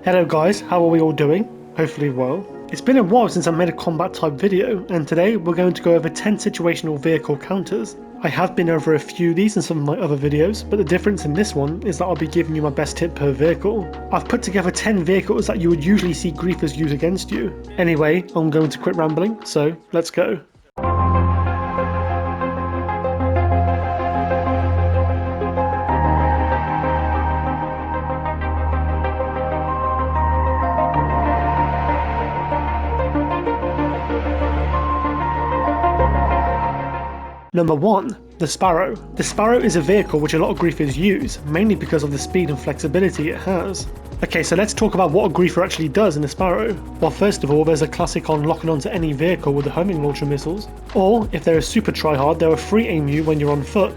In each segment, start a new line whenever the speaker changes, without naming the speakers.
Hello guys, how are we all doing? Hopefully well. It's been a while since I made a combat type video, and today we're going to go over 10 situational vehicle counters. I have been over a few of these in some of my other videos, but the difference in this one is that I'll be giving you my best tip per vehicle. I've put together 10 vehicles that you would usually see griefers use against you. Anyway, I'm going to quit rambling, so let's go. Number 1. The Sparrow. The Sparrow is a vehicle which a lot of griefers use, mainly because of the speed and flexibility it has. Okay, so let's talk about what a griefer actually does in the Sparrow. Well, first of all, there's a classic on locking onto any vehicle with the homing launcher missiles, or if they're a super tryhard, they'll free aim you when you're on foot.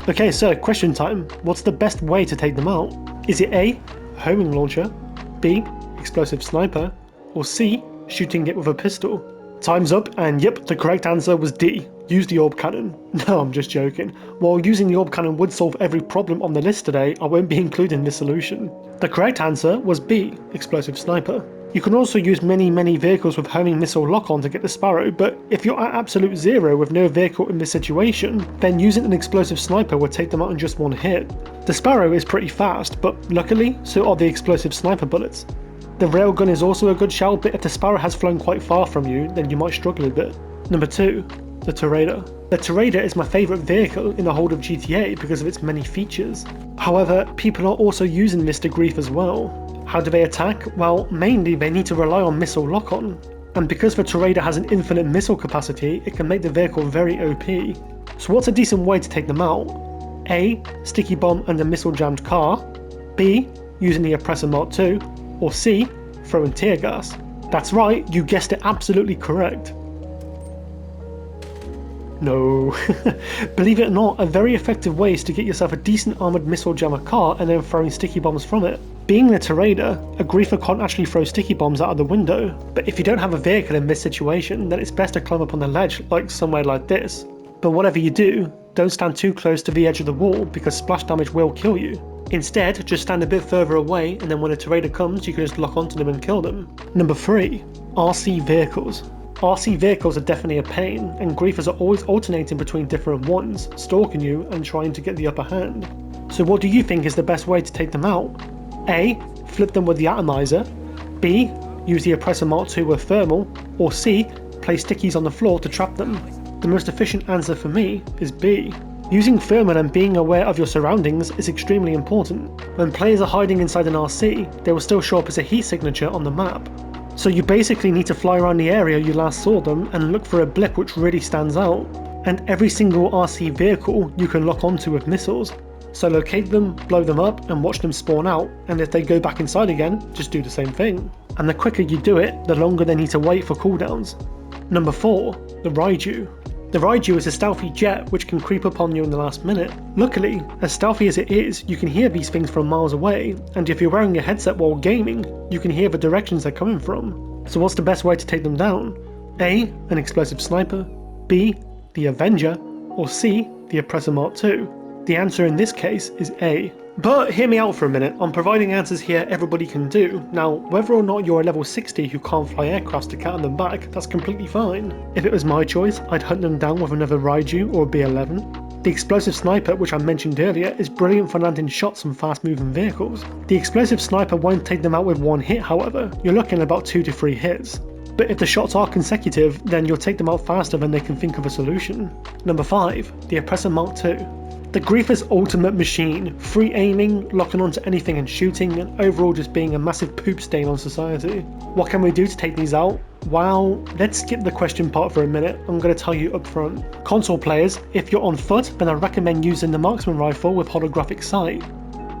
Okay, so question time. What's the best way to take them out? Is it A, homing launcher, B, explosive sniper, or C, shooting it with a pistol? Time's up, and yep, the correct answer was D. Use the orb cannon. No, I'm just joking. While using the orb cannon would solve every problem on the list today, I won't be including this solution. The correct answer was B, explosive sniper. You can also use many vehicles with homing missile lock-on to get the Sparrow, but if you're at absolute zero with no vehicle in this situation, then using an explosive sniper would take them out in just one hit. The Sparrow is pretty fast, but luckily, so are the explosive sniper bullets. The railgun is also a good shout, but if the Sparrow has flown quite far from you, then you might struggle a bit. Number 2. The Terrabyte. The Terrabyte is my favourite vehicle in the whole of GTA because of its many features. However, people are also using this to grief as well. How do they attack? Well, mainly they need to rely on missile lock-on. And because the Terrabyte has an infinite missile capacity, it can make the vehicle very OP. So what's a decent way to take them out? A. Sticky bomb and a missile jammed car. B. Using the Oppressor Mark II. Or C. Throwing tear gas. That's right, you guessed it absolutely correct. No. Believe it or not, a very effective way is to get yourself a decent armoured missile jammer car and then throwing sticky bombs from it. Being the Terrabyte, a griefer can't actually throw sticky bombs out of the window, but if you don't have a vehicle in this situation, then it's best to climb up on the ledge, like somewhere like this. But whatever you do, don't stand too close to the edge of the wall because splash damage will kill you. Instead, just stand a bit further away, and then when a Terrabyte comes, you can just lock onto them and kill them. Number 3. RC vehicles. RC vehicles are definitely a pain, and griefers are always alternating between different ones, stalking you and trying to get the upper hand. So what do you think is the best way to take them out? A. Flip them with the atomizer. B. Use the Oppressor Mark II with thermal. Or C. Place stickies on the floor to trap them. The most efficient answer for me is B. Using thermal and being aware of your surroundings is extremely important. When players are hiding inside an RC, they will still show up as a heat signature on the map. So you basically need to fly around the area you last saw them and look for a blip which really stands out. And every single RC vehicle you can lock onto with missiles. So locate them, blow them up, and watch them spawn out, and if they go back inside again, just do the same thing. And the quicker you do it, the longer they need to wait for cooldowns. Number 4. The Raiju. The Raiju is a stealthy jet which can creep up on you in the last minute. Luckily, as stealthy as it is, you can hear these things from miles away, and if you're wearing a headset while gaming, you can hear the directions they're coming from. So what's the best way to take them down? A. An explosive sniper. B. The Avenger. Or C. The Oppressor Mark II. The answer in this case is A. But hear me out for a minute, I'm providing answers here everybody can do. Now, whether or not you're a level 60 who can't fly aircrafts to counter them back, that's completely fine. If it was my choice, I'd hunt them down with another raiju or a B11. The explosive sniper, which I mentioned earlier, is brilliant for landing shots on fast moving vehicles. The explosive sniper won't take them out with one hit however, you're looking at about 2 to 3 hits. But if the shots are consecutive, then you'll take them out faster than they can think of a solution. Number 5. The Oppressor Mark II. The griefer's ultimate machine, free aiming, locking onto anything and shooting, and overall just being a massive poop stain on society. What can we do to take these out? Well, let's skip the question part for a minute, I'm going to tell you up front. Console players, if you're on foot, then I recommend using the marksman rifle with holographic sight.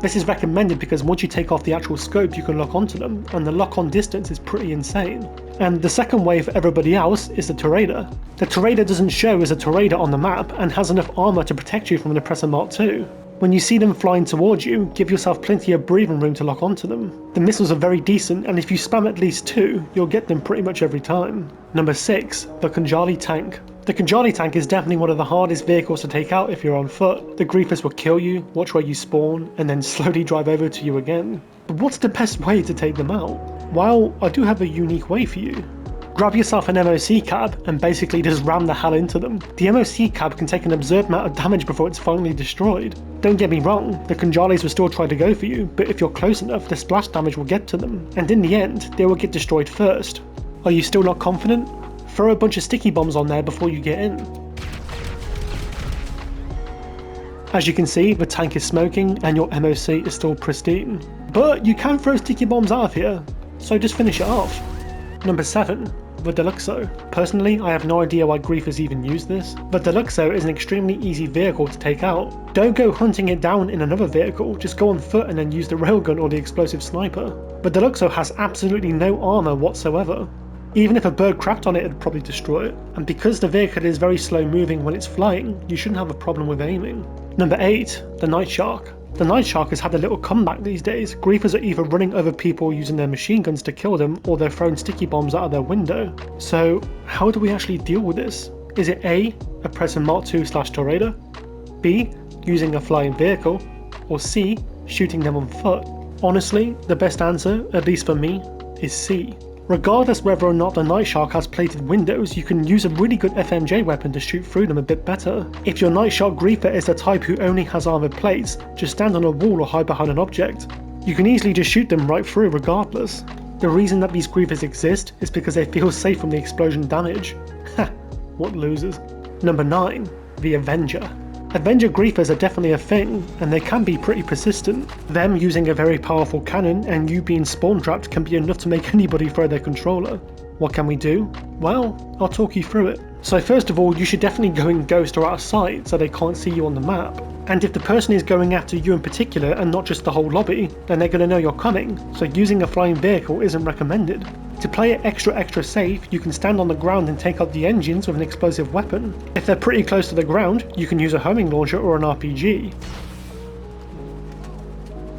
This is recommended because once you take off the actual scope you can lock onto them, and the lock on distance is pretty insane. And the second way for everybody else is the Terrabyte. The Terrabyte doesn't show as a Terrabyte on the map and has enough armour to protect you from an Oppressor Mark II. When you see them flying towards you, give yourself plenty of breathing room to lock onto them. The missiles are very decent, and if you spam at least 2, you'll get them pretty much every time. Number 6. The Khanjali tank. The khanjali tank is definitely one of the hardest vehicles to take out if you're on foot. The griefers will kill you, watch where you spawn, and then slowly drive over to you again. But what's the best way to take them out? Well, I do have a unique way for you. Grab yourself an MOC cab and basically just ram the hell into them. The MOC cab can take an absurd amount of damage before it's finally destroyed. Don't get me wrong, the khanjalis will still try to go for you, but if you're close enough, the splash damage will get to them, and in the end, they will get destroyed first. Are you still not confident? Throw a bunch of sticky bombs on there before you get in. As you can see, the tank is smoking and your MOC is still pristine. But you can throw sticky bombs out of here, so just finish it off. Number 7. The Deluxo. Personally, I have no idea why griefers even use this. The Deluxo is an extremely easy vehicle to take out. Don't go hunting it down in another vehicle, just go on foot and then use the railgun or the explosive sniper. The Deluxo has absolutely no armour whatsoever. Even if a bird crapped on it, it'd probably destroy it. And because the vehicle is very slow moving when it's flying, you shouldn't have a problem with aiming. Number 8. The Nightshark. The Nightshark has had a little comeback these days. Griefers are either running over people using their machine guns to kill them, or they're throwing sticky bombs out of their window. So how do we actually deal with this? Is it A. Oppressor Mark II/Tornado, B. Using a flying vehicle, or C. Shooting them on foot? Honestly, the best answer, at least for me, is C. Regardless whether or not the Nightshark has plated windows, you can use a really good FMJ weapon to shoot through them a bit better. If your Nightshark griefer is the type who only has armoured plates, just stand on a wall or hide behind an object. You can easily just shoot them right through regardless. The reason that these griefers exist is because they feel safe from the explosion damage. Ha, what losers. Number 9. The Avenger. Avenger griefers are definitely a thing, and they can be pretty persistent. Them using a very powerful cannon and you being spawn trapped can be enough to make anybody throw their controller. What can we do? Well, I'll talk you through it. So first of all, you should definitely go in ghost or out of sight so they can't see you on the map. And if the person is going after you in particular and not just the whole lobby, then they're going to know you're coming, so using a flying vehicle isn't recommended. To play it extra safe, you can stand on the ground and take out the engines with an explosive weapon. If they're pretty close to the ground, you can use a homing launcher or an RPG.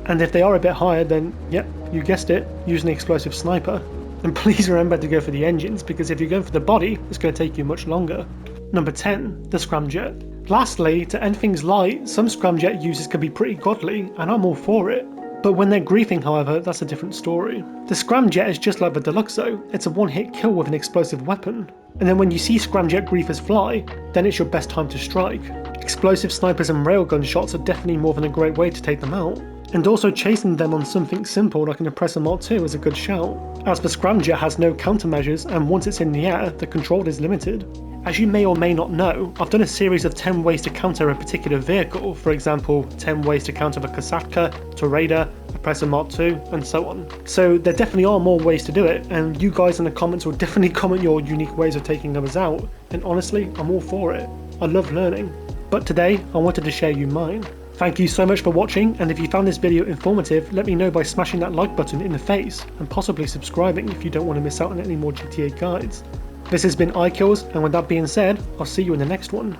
And if they are a bit higher, then yep, you guessed it, use an explosive sniper. And please remember to go for the engines, because if you're going for the body, it's going to take you much longer. Number 10. The scramjet. Lastly, to end things light, some scramjet uses can be pretty godly, and I'm all for it. But when they're griefing, however, that's a different story. The scramjet is just like the Deluxo, it's a one-hit kill with an explosive weapon. And then when you see scramjet griefers fly, then it's your best time to strike. Explosive snipers and railgun shots are definitely more than a great way to take them out. And also chasing them on something simple like an Oppressor Mark II is a good shout, as the scramjet has no countermeasures and once it's in the air, the control is limited. As you may or may not know, I've done a series of 10 ways to counter a particular vehicle, for example 10 ways to counter the Kasatka, Tornado, Oppressor Mark II, and so on. So there definitely are more ways to do it, and you guys in the comments will definitely comment your unique ways of taking others out, and honestly, I'm all for it. I love learning. But today, I wanted to share you mine. Thank you so much for watching, and if you found this video informative, let me know by smashing that like button in the face, and possibly subscribing if you don't want to miss out on any more GTA guides. This has been iKills, and with that being said, I'll see you in the next one.